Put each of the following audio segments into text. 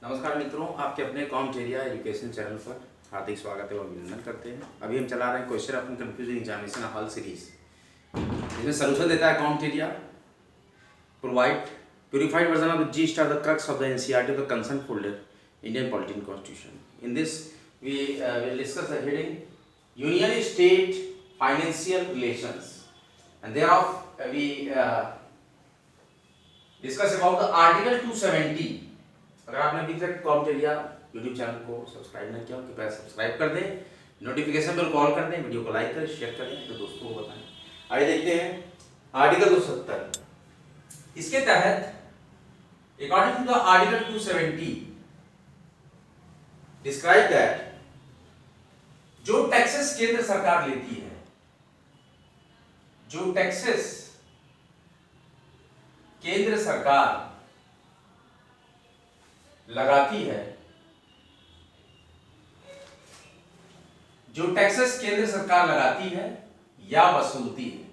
नमस्कार मित्रों, आपके अपने कॉम्टेरिया एजुकेशन चैनल पर हार्दिक स्वागत है और अभिनंदन करते हैं। अभी हम चला रहे हैं question of confusing examination hall series. इसमें सोल्यूशन देता है Comteria provide purified version of G star the crux of the NCERT of the concern folder Indian polity constitution. In this we will discuss the heading union state financial relations and thereof we discuss about the article 270। अगर आपने अभी तक Comteria YouTube channel को subscribe नहीं किया, कृपया subscribe कर दें, नोटिफिकेशन बेल कॉल कर दें, वीडियो को लाइक करें, शेयर करें, अपने दोस्तों को बताएं। आइए देखते हैं आर्टिकल 270। इसके तहत according to the article 270 describe that जो टैक्सेस केंद्र सरकार लेती है, जो टैक्सेस केंद्र सरकार लगाती है, जो टैक्सेस केंद्र सरकार लगाती है या वसूलती है,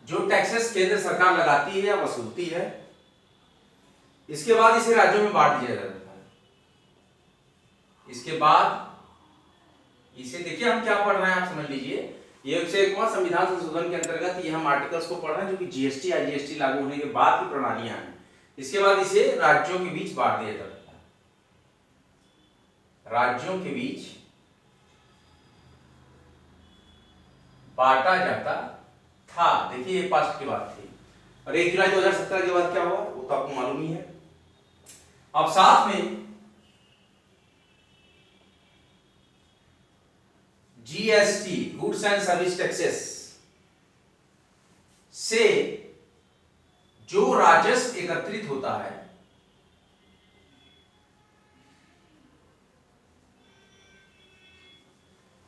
जो टैक्सेस केंद्र सरकार लगाती है या वसूलती है, इसके बाद इसे राज्यों में बांट दिया जाता है। इसके बाद इसे देखिए हम क्या पढ़ रहे हैं, आप समझ लीजिए। ये एक और संविधान संशोधन के अंतर्गत ये हम आर्टिकल्स को पढ़ रहे हैं जो कि जीएसटी आईजीएसटी लागू होने के बाद की प्रणालियां हैं। इसके बाद इसे राज्यों के बीच बांट दिया जाता है, राज्यों के बीच बांटा जाता था। देखिए ये पास्ट की बात थी और 1 जुलाई 2017 के बाद क्या हुआ वो तो आपको मालूम ही है। अब साथ में GST goods and service taxes से जो राजस्व एकत्रित होता है,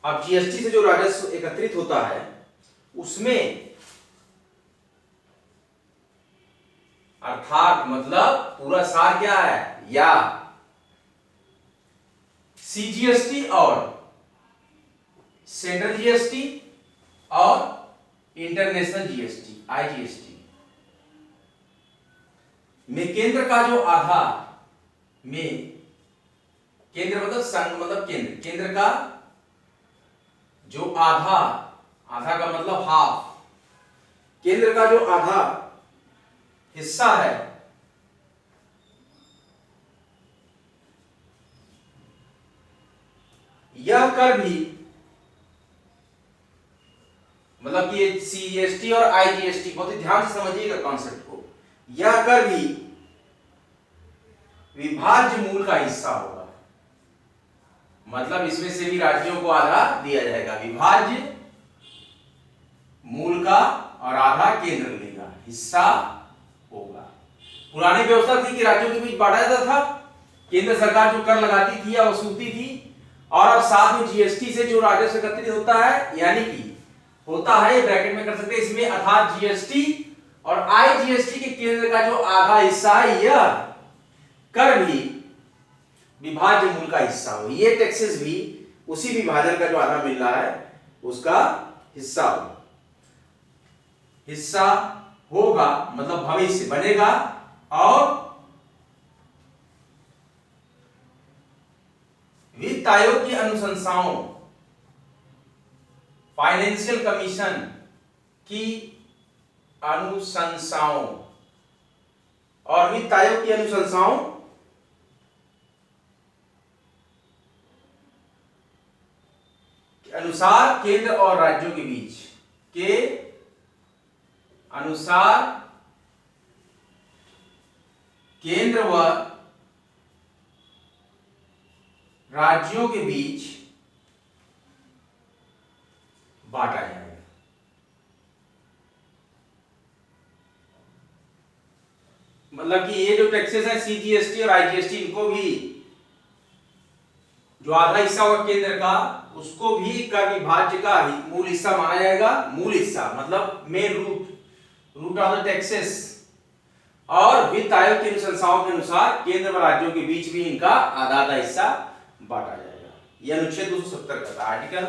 अब जीएसटी से जो राजस्व एकत्रित होता है उसमें अर्थात मतलब पूरा सार क्या है, या सीजीएसटी और सेंट्रल जीएसटी और इंटरनेशनल जीएसटी आईजीएसटी में केंद्र का जो आधा में, केंद्र मतलब संघ मतलब केंद्र का जो आधा, आधा का मतलब हाफ, केंद्र का जो आधा हिस्सा है यह कर भी, मतलब कि ये सीजीएसटी और आईजीएसटी बहुत ही ध्यान से समझिएगा कॉन्सेप्ट को, यह कर भी विभाज्य मूल का हिस्सा होगा। मतलब इसमें से भी राज्यों को आधा दिया जाएगा, विभाज्य मूल का और आधा केंद्र लेगा, हिस्सा होगा। पुरानी व्यवस्था थी कि राज्यों के बीच बांटा जाता था, केंद्र सरकार जो कर लगाती थी या वसूलती थी, और अब साथ में जीएसटी से जो राजस्व एकत्रित होता है, यानी कि होता है, ब्रैकेट में कर सकते हैं इसमें, अर्थात जीएसटी और आईजीएसटी के केंद्र का जो आधा हिस्सा है यह कर भी विभाज्य मूल का हिस्सा हो। ये टैक्सेस भी उसी विभाजन का जो आधा मिल रहा है उसका हिस्सा हो, हिस्सा होगा मतलब भविष्य बनेगा। और वित्त आयोग की अनुशंसाओं, फाइनेंशियल कमीशन की अनुशंसाओं और वित्त आयोग की अनुशंसाओं के अनुसार केंद्र और राज्यों के बीच, के अनुसार केंद्र व राज्यों के बीच बांटा जाएगा। मतलब कि ये जो टैक्सेस है सीजीएसटी और आईजीएसटी, इनको भी जो आधा हिस्सा होगा केंद्र का, उसको भी कर विभाज्य का मूल हिस्सा माना जाएगा। मूल हिस्सा मतलब main root of the taxes. और वित्त आयोग की अनुशंसाओं के अनुसार केंद्र व राज्यों के बीच भी इनका आधा आधा हिस्सा बांटा जाएगा। यह अनुच्छेद 270 का था, आर्टिकल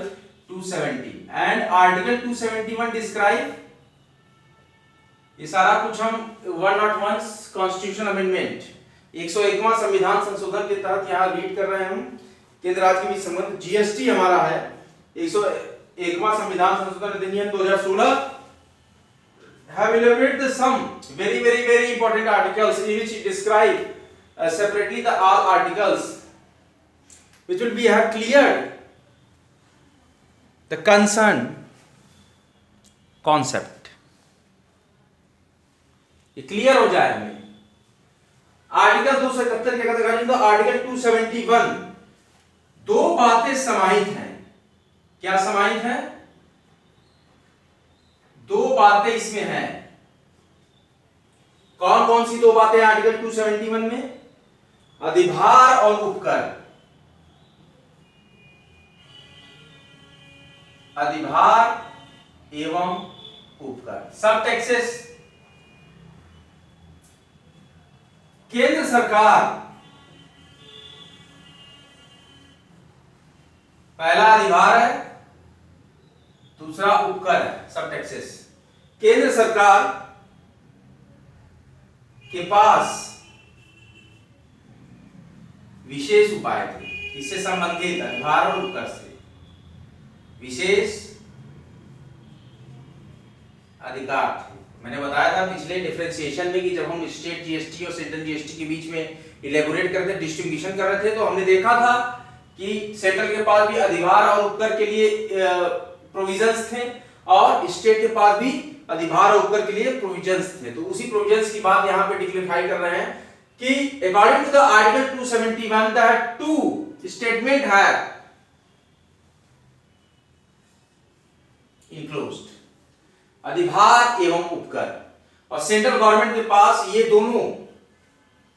270। एंड आर्टिकल 271 डिस्क्राइब ये सारा कुछ हम 101 कॉन्स्टिट्यूशन अमेंडमेंट 101वां संविधान संशोधन के तहत यहाँ रीड कर रहे हैं हम। केंद्र राज्य के बीच संबंध जीएसटी हमारा है 101वां संविधान संशोधन अधिनियम 2016 have elaborated the some very important articles in which it describe separately the all articles which will be have cleared the concerned concept। ये क्लियर हो जाए हमें। आर्टिकल 271 क्या कहता है? आर्टिकल 271 दो बातें समाहित हैं। क्या समाहित है? दो बातें इसमें हैं। कौन कौन सी दो बातें आर्टिकल 271 में? अधिभार और उपकर। अधिभार एवं उपकर, सब टैक्सेस। केंद्र सरकार पहला अधिभार है, दूसरा उपकर है, सब टैक्सेस। केंद्र सरकार के पास विशेष उपाय थे, इससे संबंधित अधिभार और उपकर से विशेष अधिकार थे। मैंने बताया था पिछले डिफरेंशिएशन में कि जब हम स्टेट जीएसटी और सेंट्रल जीएसटी के बीच में इलेबोरेट करते डिस्ट्रीब्यूशन कर रहे थे तो हमने देखा था कि सेंट्रल के पास भी अधिभार और उपकर के लिए प्रोविजंस थे और स्टेट के पास भी अधिभार और उपकर के लिए प्रोविजंस थे। तो उसी प्रोविजंस की बात यहाँ पे डिक्लेरिफाई कर रहे हैं कि according to the article 271 the two statement है इनक्लोज्ड, अधिभार एवं उपकर, और सेंट्रल गवर्नमेंट के पास ये दोनों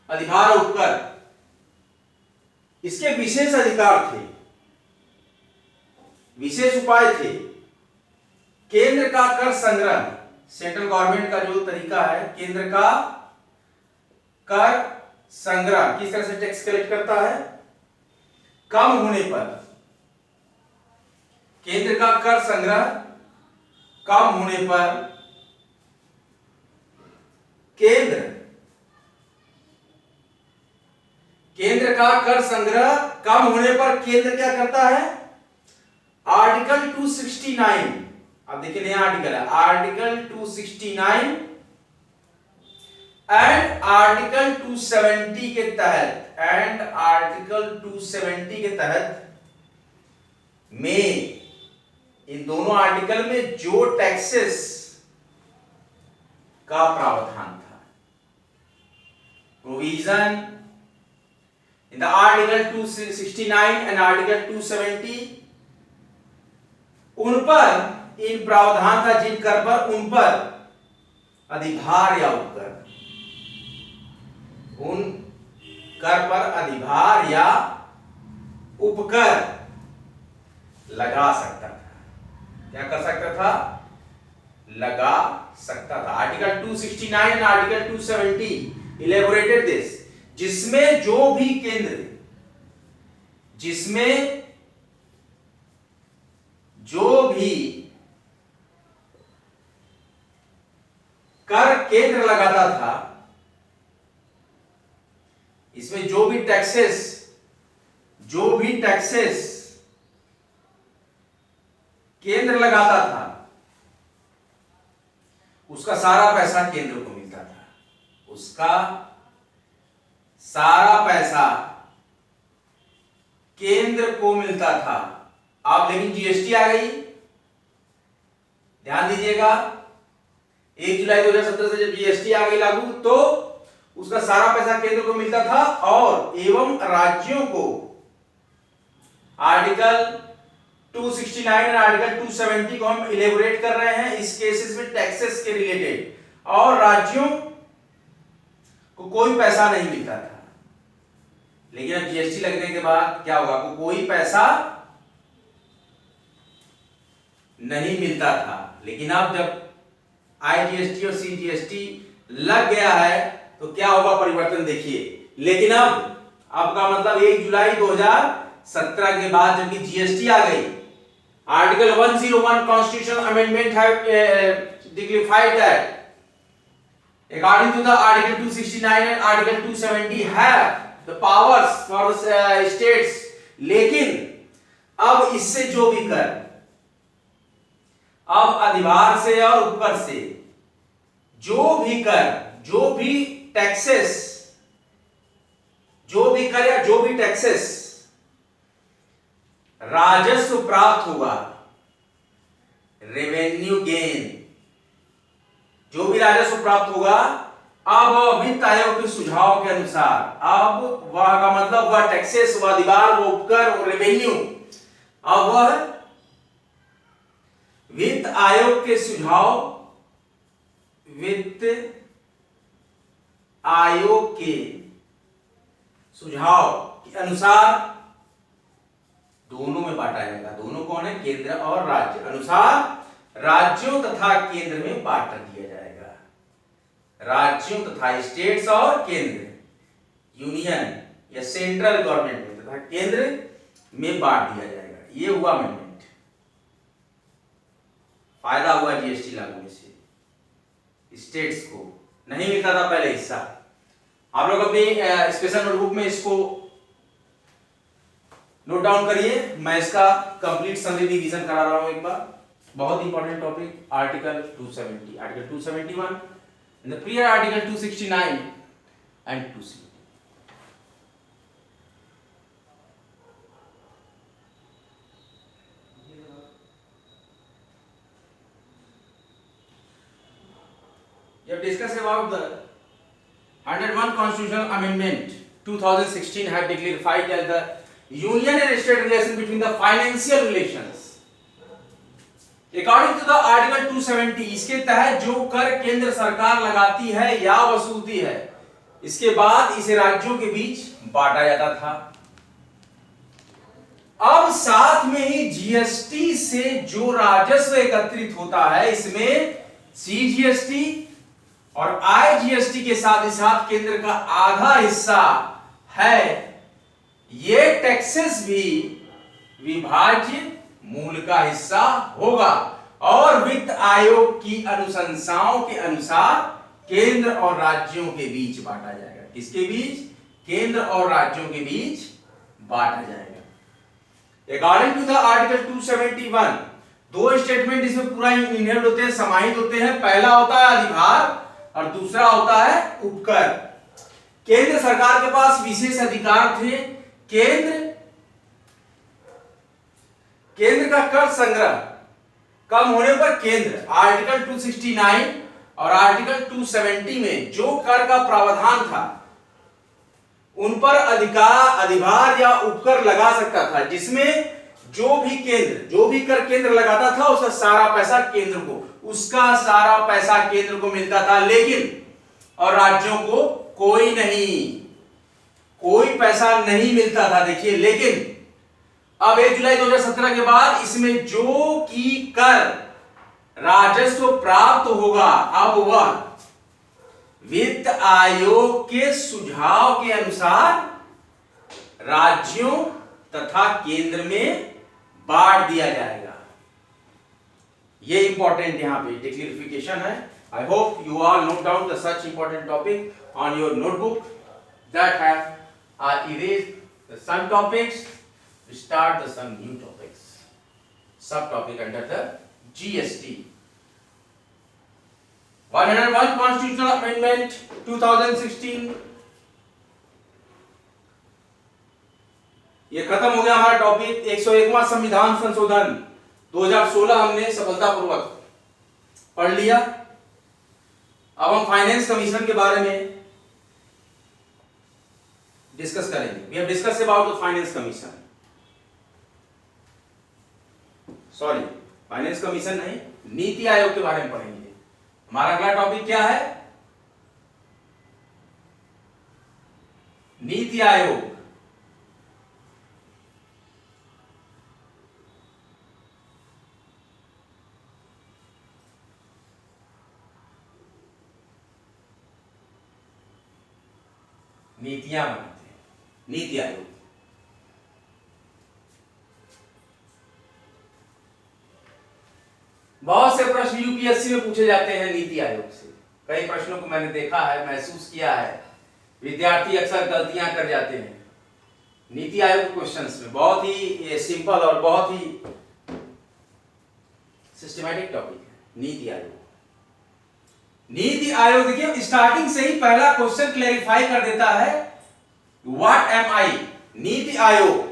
अधिभार और उपकर इसके विशेष अधिकार थे, विशेष उपाय थे। केंद्र का कर संग्रह, सेंट्रल गवर्नमेंट का जो तरीका है, केंद्र का कर संग्रह किस तरह से टैक्स कलेक्ट करता है? कम होने पर केंद्र का कर संग्रह कम होने पर केंद्र का कर संग्रह कम होने पर केंद्र क्या करता है? आर्टिकल 269, अब देखिए नया आर्टिकल है, आर्टिकल 269 एंड आर्टिकल 270 के तहत, एंड आर्टिकल 270 के तहत में, इन दोनों आर्टिकल में जो टैक्सेस का प्रावधान था, provision in the article 269 and article 270, उन पर इन प्रावधान था जिन कर पर, उन पर अधिभार या उपकर, उन कर पर अधिभार या उपकर लगा सकता था। क्या कर सकता था? लगा सकता था। Article 269 and article 270 elaborated this, जिसमें जो भी केंद्र, जिसमें जो भी कर केंद्र लगाता था, इसमें जो भी टैक्सेस केंद्र लगाता था, उसका सारा पैसा केंद्र को मिलता था, उसका सारा पैसा केंद्र को मिलता था। अब लेकिन जीएसटी आ गई, ध्यान दीजिएगा, 1 जुलाई 2017 से जब जीएसटी आ गई लागू, तो उसका सारा पैसा केंद्र को मिलता था और एवं राज्यों को आर्टिकल 269 और आर्टिकल 270 को हम इलेबोरेट कर रहे हैं इस केसेस में टैक्सेस के रिलेटेड, और राज्यों को कोई पैसा नहीं मिलता था। लेकिन अब जीएसटी लगने के बाद क्या होगा? कोई पैसा नहीं मिलता था। लेकिन अब जब आईजीएसटी और सीजीएसटी लग गया है तो क्या होगा? परिवर्तन देखिए। लेकिन अब का मतलब 1 जुलाई 2017 के बाद जबकि जीएसटी आ गई, article 101 constitution amendment have declarified that According to the Article 269 and Article 270 have the powers for the states, लेकिन अब इससे जो भी कर, अब अधिभार से और ऊपर से जो भी कर, जो भी टैक्सेस, जो भी कर या जो भी टैक्सेस राजस्व प्राप्त होगा, रेवेन्यू गेन, जो भी राजस्व प्राप्त होगा, अब वित्त आयोग के सुझाव के अनुसार, अब वह का मतलब वह टैक्सेस, वह अधिभार, वो उपकर, वो रेवेन्यू, अब वह वित्त आयोग के सुझाव, वित्त आयोग के सुझाव के अनुसार दोनों में बांटा जाएगा। दोनों कौन है? केंद्र और राज्य। अनुसार राज्यों तथा केंद्र में बांट दिया जाएगा। राज्यों तथा स्टेट्स और केंद्र, यूनियन या सेंट्रल गवर्नमेंट में तथा केंद्र में बांट दिया जाएगा। ये हुआ अमेंडमेंट। फायदा हुआ जीएसटी लागू होने से। स्टेट्स को नहीं मिलता था पहले हिस्सा। आप लोग अपनी स्पेशल नोटबुक में इसको नोट डाउन करिए। मैं इसका कंप्लीट समरी रिवीजन करा रहा हूं एक बार। बहुत important topic, article 270, article 271 and the prior article 269 and 270. You have discussed about the 101 constitutional amendment 2016 have declared as the union and state relation between the financial relations. According to the article 270, इसके तहत जो कर केंद्र सरकार लगाती है या वसूलती है, इसके बाद इसे राज्यों के बीच बांटा जाता था। अब साथ में ही जीएसटी से जो राजस्व एकत्रित होता है, इसमें सीजीएसटी और आईजीएसटी के साथ ही साथ केंद्र का आधा हिस्सा है। ये टैक्सेस भी विभाज्य मूल का हिस्सा होगा और वित्त आयोग की अनुशंसाओं के अनुसार केंद्र और राज्यों के बीच बांटा जाएगा। किसके बीच? केंद्र और राज्यों के बीच बांटा जाएगा। अकॉर्डिंग टू द आर्टिकल 271, दो स्टेटमेंट इसमें पूरा इनहेल्ड होते हैं, समाहित होते हैं। पहला होता है अधिभार और दूसरा होता है उपकर। केंद्र सरकार के पास विशेष अधिकार थे। केंद्र का कर संग्रह कम होने पर केंद्र आर्टिकल 269 और आर्टिकल 270 में जो कर का प्रावधान था, उन पर अधिभार या उपकर लगा सकता था, जिसमें जो भी कर केंद्र लगाता था उसका सारा पैसा केंद्र को, उसका सारा पैसा केंद्र को मिलता था। लेकिन और राज्यों को कोई पैसा नहीं मिलता था। देखिए, लेकिन अब 1 जुलाई 2017 के बाद इसमें जो की कर राजस्व प्राप्त होगा, अब वह वित्त आयोग के सुझाव के अनुसार राज्यों तथा केंद्र में बांट दिया जाएगा। ये इंपॉर्टेंट यहां पे डिक्लेरिफिकेशन है। I hope you are note down the such important topic on your notebook that have erased the some topics. We start some new topics, subtopic under the GST. 101 Constitutional Amendment 2016, ये खत्म हो गया हमारा topic. 101वां संविधान संशोधन 2016 हमने सफलतापूर्वक पढ़ लिया। अब हम फाइनेंस कमीशन के बारे में डिस्कस करेंगे। We have discussed about the finance commission. Sorry, finance commission नहीं, नीति आयोग के बारे में पढ़ेंगे। हमारा अगला टॉपिक क्या है? नीति आयोग। नीतियां बनाते हैं, नीति आयोग। बहुत से प्रश्न यूपीएससी में पूछे जाते हैं नीति आयोग से। कई प्रश्नों को मैंने देखा है, महसूस किया है, विद्यार्थी अक्सर गलतियां कर जाते हैं नीति आयोग के क्वेश्चंस में। बहुत ही सिंपल और बहुत ही सिस्टमैटिक टॉपिक है नीति आयोग। नीति आयोग देखिए स्टार्टिंग से ही पहला क्वेश्चन क्लेरिफाई कर देता है, व्हाट एम आई। नीति आयोग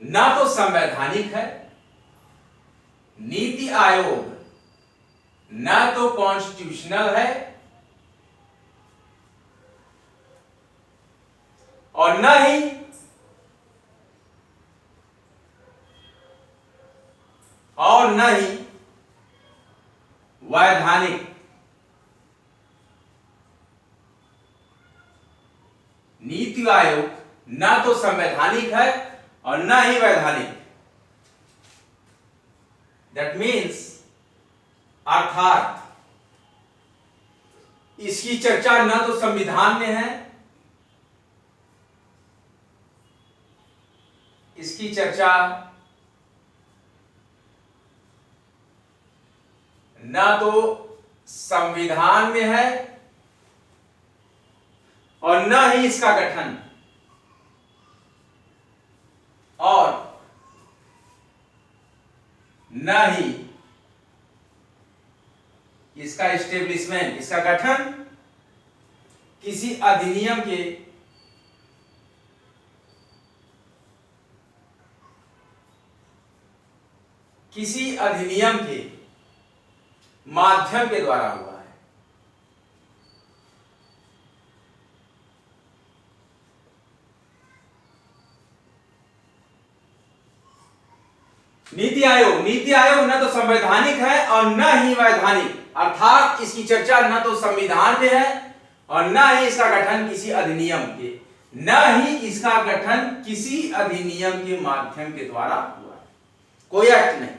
ना तो संवैधानिक है, नीति आयोग ना तो कॉन्स्टिट्यूशनल है, और न ही वैधानिक। नीति आयोग ना तो संवैधानिक है और न ही वैधानिक। दैट मीन्स अर्थात इसकी चर्चा न तो संविधान में है, इसकी चर्चा न तो संविधान में है और न ही इसका गठन और न ही इसका एस्टेब्लिशमेंट, इसका गठन किसी अधिनियम के माध्यम के द्वारा हुआ है। नीति आयोग न तो संवैधानिक है और न ही वैधानिक, अर्थात इसकी चर्चा न तो संविधान में है और न ही इसका गठन किसी अधिनियम के, न ही इसका गठन किसी अधिनियम के माध्यम के द्वारा हुआ है। कोई एक्ट नहीं।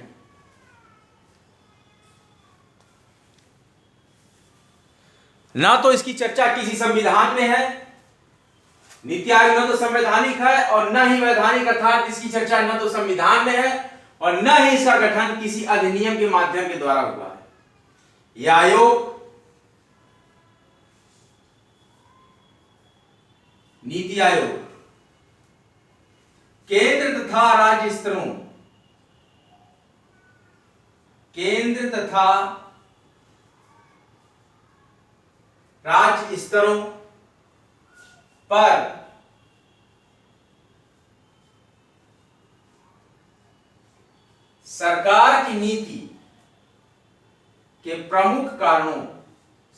ना तो इसकी चर्चा किसी संविधान में है, नीति आयोग न तो संवैधानिक है और न ही वैधानिक, अर्थात इसकी चर्चा न तो संविधान में है और न ही इसका गठन किसी अधिनियम के माध्यम के द्वारा हुआ है। यह आयोग नीति आयोग केंद्र तथा राज्य स्तरों, केंद्र तथा राज्य स्तरों पर सरकार की नीति के प्रमुख कारणों,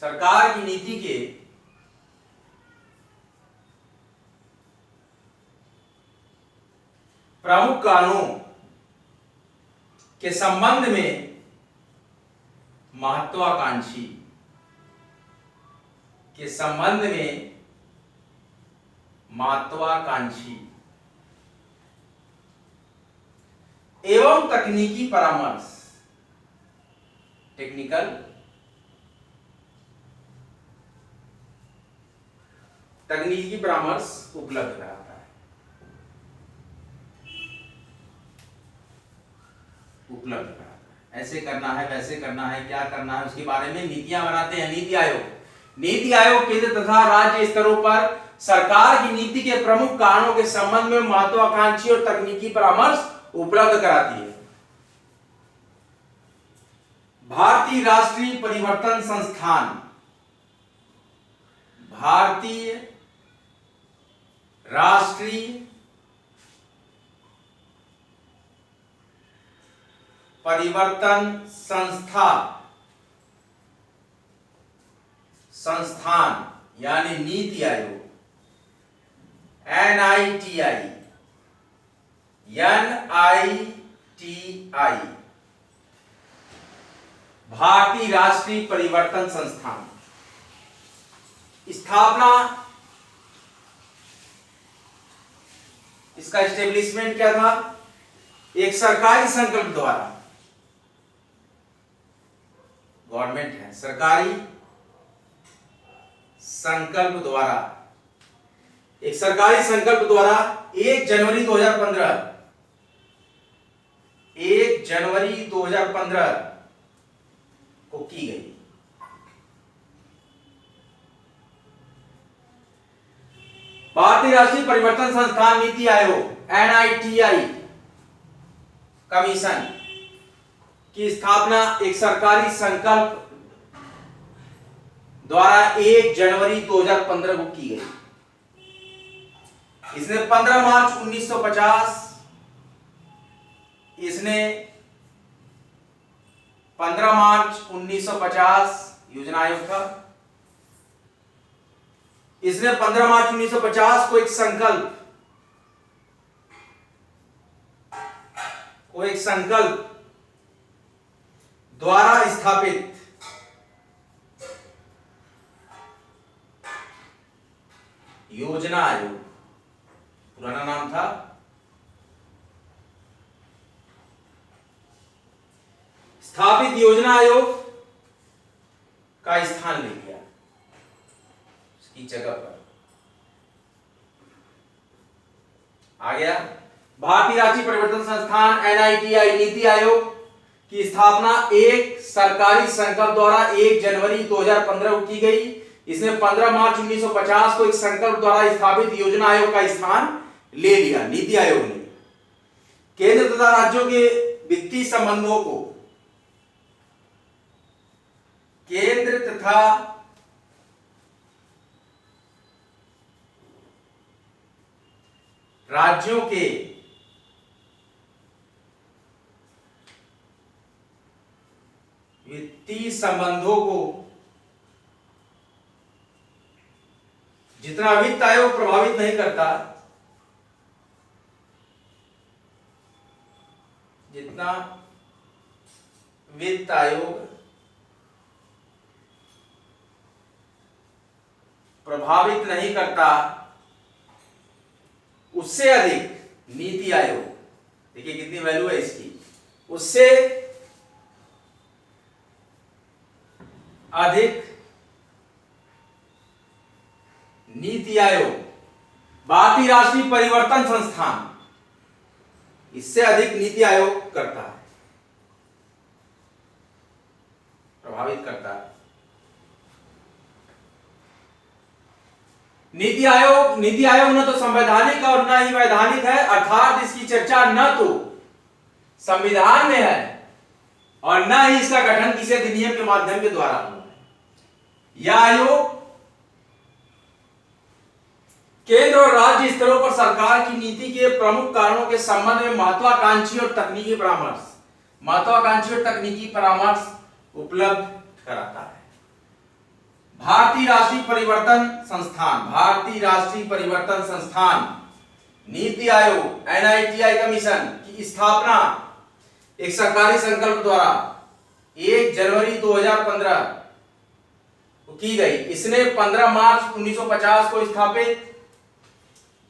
सरकार की नीति के प्रमुख कारणों के संबंध में महत्वाकांक्षी एवं तकनीकी परामर्श, टेक्निकल तकनीकी परामर्श उपलब्ध कराता है, ऐसे करना है, वैसे करना है, क्या करना है, उसके बारे में नीतियां बनाते हैं नीति आयोग केंद्र तथा राज्य स्तरों पर सरकार की नीति के प्रमुख कारणों के संबंध में महत्वाकांक्षी और तकनीकी परामर्श उपलब्ध कराती है। भारतीय राष्ट्रीय परिवर्तन संस्थान, भारतीय राष्ट्रीय परिवर्तन संस्थान यानी नीति आयोग, NITI, भारतीय राष्ट्रीय परिवर्तन संस्थान, स्थापना, इसका एस्टेब्लिशमेंट क्या था? एक सरकारी संकल्प द्वारा, गवर्नमेंट है, सरकारी संकल्प द्वारा, एक सरकारी संकल्प द्वारा 1 जनवरी 2015 1 जनवरी 2015 को की गई। भारतीय राष्ट्रीय परिवर्तन संस्थान नीति आयोग NITI कमीशन की स्थापना एक सरकारी संकल्प द्वारा 1 जनवरी 2015 को की गई। इसने 15 मार्च 1950 योजना आयोग था। इसने 15 मार्च 1950 को एक संकल्प द्वारा स्थापित योजना आयोग, पुराना नाम था स्थापित योजना आयोग का स्थान ले लिया इसकी जगह पर। आ गया भारतीय राष्ट्रीय परिवर्तन संस्थान NITI नीति आयोग की स्थापना एक सरकारी संकल्प द्वारा 1 जनवरी 2015 को की गई। इसने 15 मार्च 1950 को एक संकल्प द्वारा स्थापित योजना आयोग का स्थान ले लिया। नीति आयोग ने केंद्र तथा राज्यों के वित्तीय संबंधों को केंद्र तथा राज्यों के वित्तीय संबंधों को जितना वित्त आयोग प्रभावित नहीं करता, जितना वित्त आयोग प्रभावित नहीं करता, उससे अधिक नीति आयोग, देखिए कितनी वैल्यू है इसकी, उससे अधिक नीति आयोग भारतीय राष्ट्रीय परिवर्तन संस्थान, इससे अधिक नीति आयोग करता है, प्रभावित करता है। नीति आयोग न तो संवैधानिक और न ही वैधानिक है, अर्थात इसकी चर्चा न तो संविधान में है और न ही इसका गठन किसी अधिनियम के माध्यम के द्वारा हुआ है। यह आयोग केंद्र और राज्य स्तरों पर सरकार की नीति के प्रमुख कारणों के संबंध में महत्वाकांक्षी और तकनीकी परामर्श उपलब्ध कराता है। भारतीय राष्ट्रीय परिवर्तन संस्थान नीति आयोग NITI कमीशन की स्थापना एक सरकारी संकल्प द्वारा 1 जनवरी 2015 को की गई। इसने 15 मार्च 1950 को स्थापित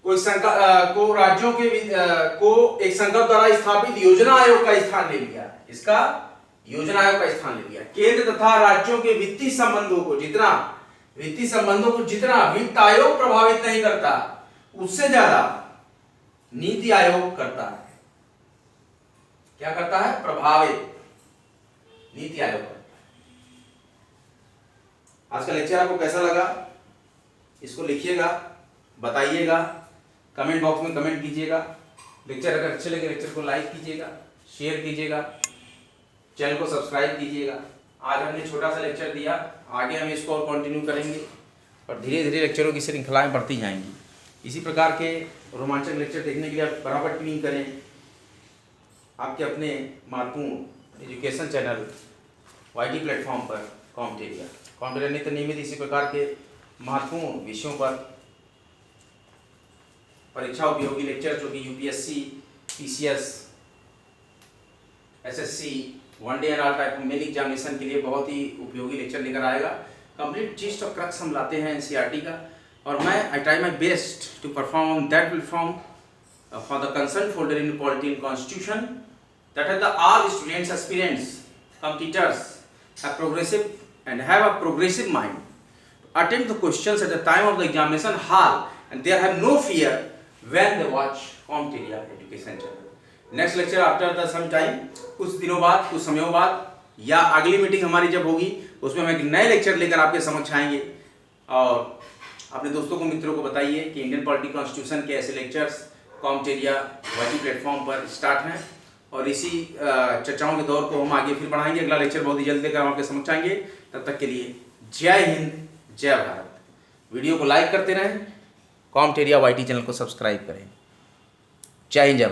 राज्यों के एक संकल्प द्वारा स्थापित योजना आयोग का स्थान ले लिया। इसका योजना आयोग का स्थान ले लिया। केंद्र तथा राज्यों के वित्तीय संबंधों को जितना वित्त आयोग प्रभावित नहीं करता, उससे ज्यादा नीति आयोग करता है। क्या करता है? प्रभावित नीति आयोग करता है। आज का लेक्चर आपको कैसा लगा? इसको लिखिएगा, बताइएगा, कमेंट बॉक्स में कमेंट कीजिएगा। लेक्चर अगर अच्छे लगे लेक्चर को लाइक कीजिएगा, शेयर कीजिएगा, चैनल को सब्सक्राइब कीजिएगा। आज हमने छोटा सा लेक्चर दिया, आगे हम इसको और कंटिन्यू करेंगे और धीरे धीरे लेक्चरों की श्रृंखलाएं बढ़ती जाएंगी। इसी प्रकार के रोमांचक लेक्चर देखने के लिए आप बराबर ट्यूनिंग करें आपके अपने महत्वपूर्ण एजुकेशन चैनल YT प्लेटफॉर्म पर कॉम्पिटेरिया नित्य नियमित इसी प्रकार के महत्वपूर्ण विषयों पर परीक्षा उपयोगी लेक्चर जो कि UPSC, PCS, SSC, one day and all type main examination के लिए बहुत ही उपयोगी लेक्चर लेकर आएगा। कंप्लीट जिस्ट ऑफ क्रक्स हम लाते हैं NCERT का, और मैं I try my best to perform on that platform for the concern folder in polity and constitution that है the all students, aspirants, competitors have a progressive mind to attempt the questions at the time of the examination hall, and they have no fear when they watch Competeria Education Channel. Next lecture after the some time, कुछ दिनों बाद, कुछ समयों बाद, या अगली meeting हमारी जब होगी उसमें हम एक नए लेक्चर लेकर आपके समक्ष आएंगे। और अपने दोस्तों को, मित्रों को बताइए कि इंडियन पॉलिटी कॉन्स्टिट्यूशन के ऐसे लेक्चर्स कॉम्टेरिया वाईटी प्लेटफॉर्म पर स्टार्ट हैं और इसी चर्चाओं के दौर को हम आगे फिर बढ़ाएंगे। अगला लेक्चर बहुत ही जल्द लेकर हम आपके समक्ष आएंगे। तब तक के लिए जय हिंद, जय भारत। वीडियो को लाइक करते रहें, कॉम्टेरिया वाईटी चैनल को सब्सक्राइब करें। जय हिंद, जय भारत।